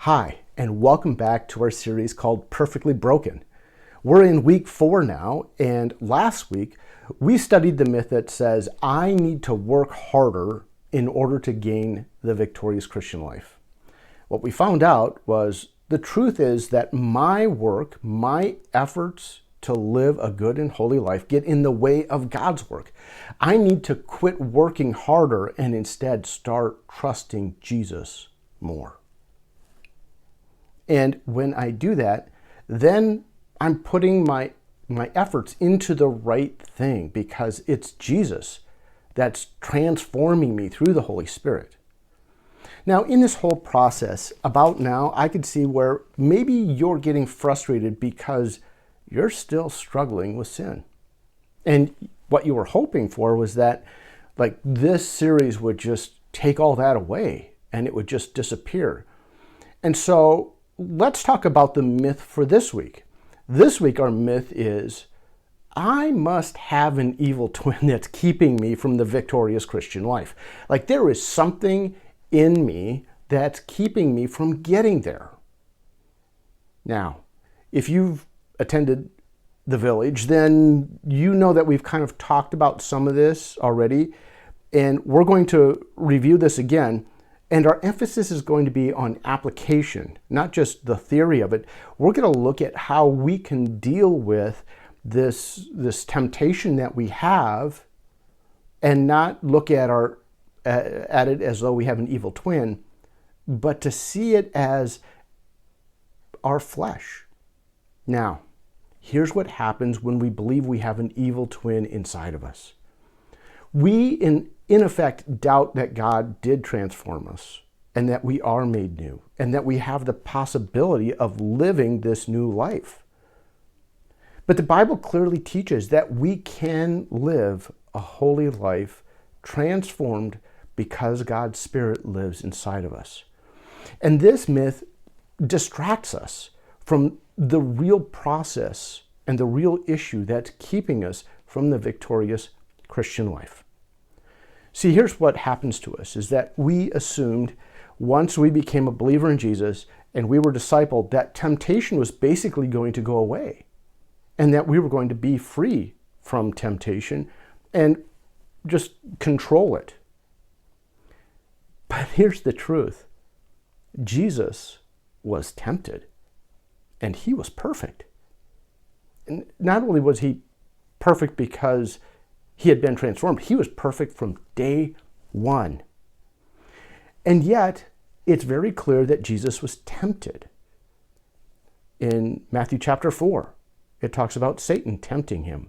Hi, and welcome back to our series called Perfectly Broken. We're in week 4 now, and last week we studied the myth that says, I need to work harder in order to gain the victorious Christian life. What we found out was the truth is that my work, my efforts to live a good and holy life get in the way of God's work. I need to quit working harder and instead start trusting Jesus more. And when I do that, then I'm putting my efforts into the right thing because it's Jesus that's transforming me through the Holy Spirit. Now, in this whole process, about now, I could see where maybe you're getting frustrated because you're still struggling with sin. And what you were hoping for was that, like, this series would just take all that away and it would just disappear. And so let's talk about the myth for this week. This week, our myth is, I must have an evil twin that's keeping me from the victorious Christian life. Like, there is something in me that's keeping me from getting there. Now, if you've attended the village, then you know that we've kind of talked about some of this already, and we're going to review this again. And our emphasis is going to be on application, not just the theory of it. We're going to look at how we can deal with this temptation that we have and not look at it as though we have an evil twin, but to see it as our flesh. Now, here's what happens when we believe we have an evil twin inside of us. We, in effect, doubt that God did transform us and that we are made new and that we have the possibility of living this new life. But the Bible clearly teaches that we can live a holy life transformed because God's Spirit lives inside of us. And this myth distracts us from the real process and the real issue that's keeping us from the victorious Christian life. See, here's what happens to us, is that we assumed once we became a believer in Jesus and we were discipled, that temptation was basically going to go away and that we were going to be free from temptation and just control it. But here's the truth. Jesus was tempted and he was perfect. And not only was he perfect because he had been transformed, he was perfect from day one. And yet, it's very clear that Jesus was tempted. In Matthew chapter 4, it talks about Satan tempting him.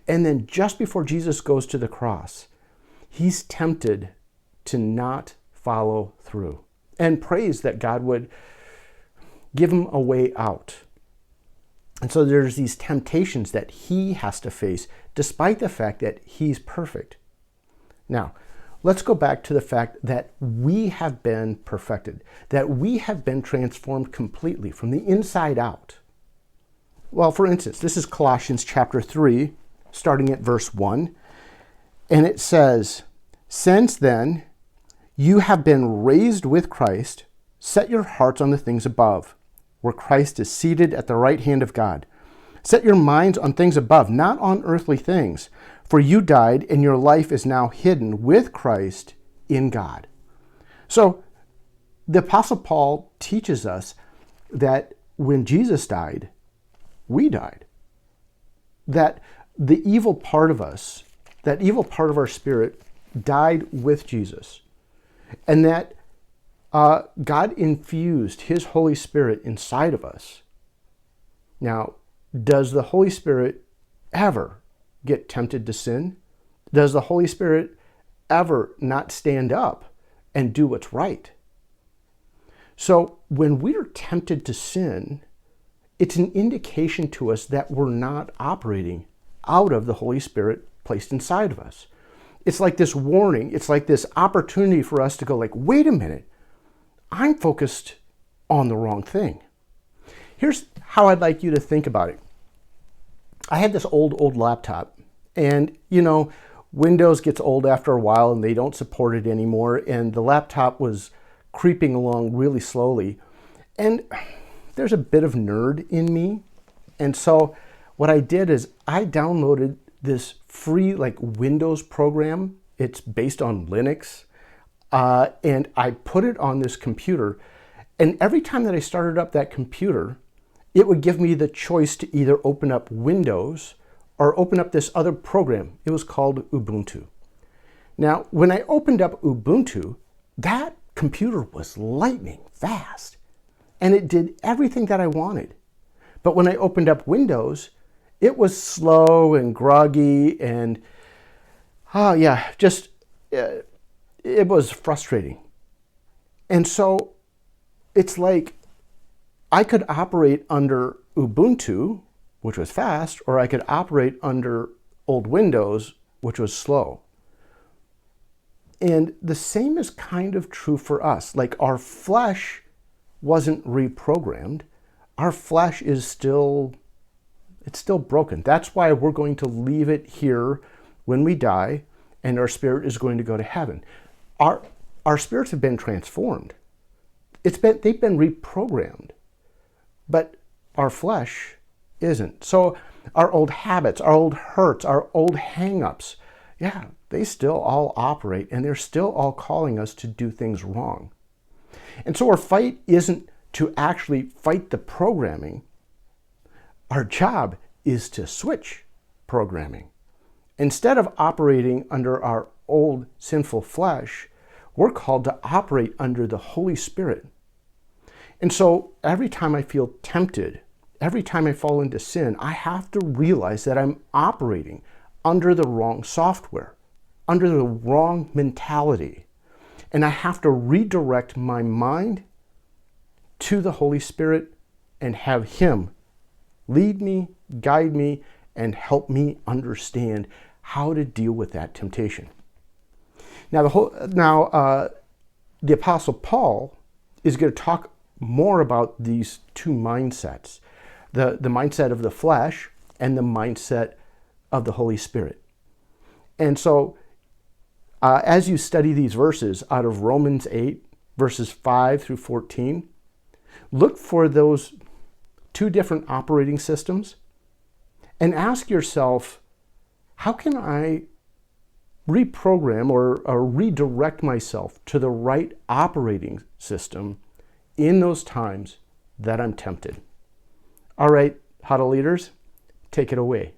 And then just before Jesus goes to the cross, he's tempted to not follow through and prays that God would give him a way out. And so there's these temptations that he has to face despite the fact that he's perfect. Now, let's go back to the fact that we have been perfected, that we have been transformed completely from the inside out. Well, for instance, this is Colossians chapter 3, starting at verse 1, and it says, "Since then you have been raised with Christ, set your hearts on the things above, where Christ is seated at the right hand of God. Set your minds on things above, not on earthly things. For you died, and your life is now hidden with Christ in God." So the Apostle Paul teaches us that when Jesus died, we died. That the evil part of us, that evil part of our spirit, died with Jesus. And that God infused his Holy Spirit inside of us. Now, does the Holy Spirit ever get tempted to sin? Does the Holy Spirit ever not stand up and do what's right? So when we're tempted to sin, it's an indication to us that we're not operating out of the Holy Spirit placed inside of us. It's like this warning. It's like this opportunity for us to go like, wait a minute, I'm focused on the wrong thing. Here's how I'd like you to think about it. I had this old laptop, and Windows gets old after a while and they don't support it anymore, and the laptop was creeping along really slowly. And there's a bit of nerd in me. And so what I did is I downloaded this free like Windows program. It's based on Linux. And I put it on this computer. And every time that I started up that computer, it would give me the choice to either open up Windows or open up this other program. It was called Ubuntu. Now, when I opened up Ubuntu, that computer was lightning fast. And it did everything that I wanted. But when I opened up Windows, it was slow and groggy and, it was frustrating. And so it's like I could operate under Ubuntu, which was fast, or I could operate under old Windows, which was slow. And the same is kind of true for us. Like our flesh wasn't reprogrammed. Our flesh is still broken. That's why we're going to leave it here when we die, and our spirit is going to go to heaven. Our spirits have been transformed. They've been reprogrammed, but our flesh isn't. So our old habits, our old hurts, our old hang-ups, they still all operate, and they're still all calling us to do things wrong. And so our fight isn't to actually fight the programming. Our job is to switch programming. Instead of operating under our old sinful flesh, we're called to operate under the Holy Spirit. And so every time I feel tempted, every time I fall into sin, I have to realize that I'm operating under the wrong software, under the wrong mentality. And I have to redirect my mind to the Holy Spirit and have Him lead me, guide me, and help me understand how to deal with that temptation. Now, the Apostle Paul is going to talk more about these two mindsets, the mindset of the flesh and the mindset of the Holy Spirit. And so as you study these verses out of Romans 8, verses 5 through 14, look for those two different operating systems and ask yourself, how can I reprogram or redirect myself to the right operating system in those times that I'm tempted? All right, huddle leaders, take it away.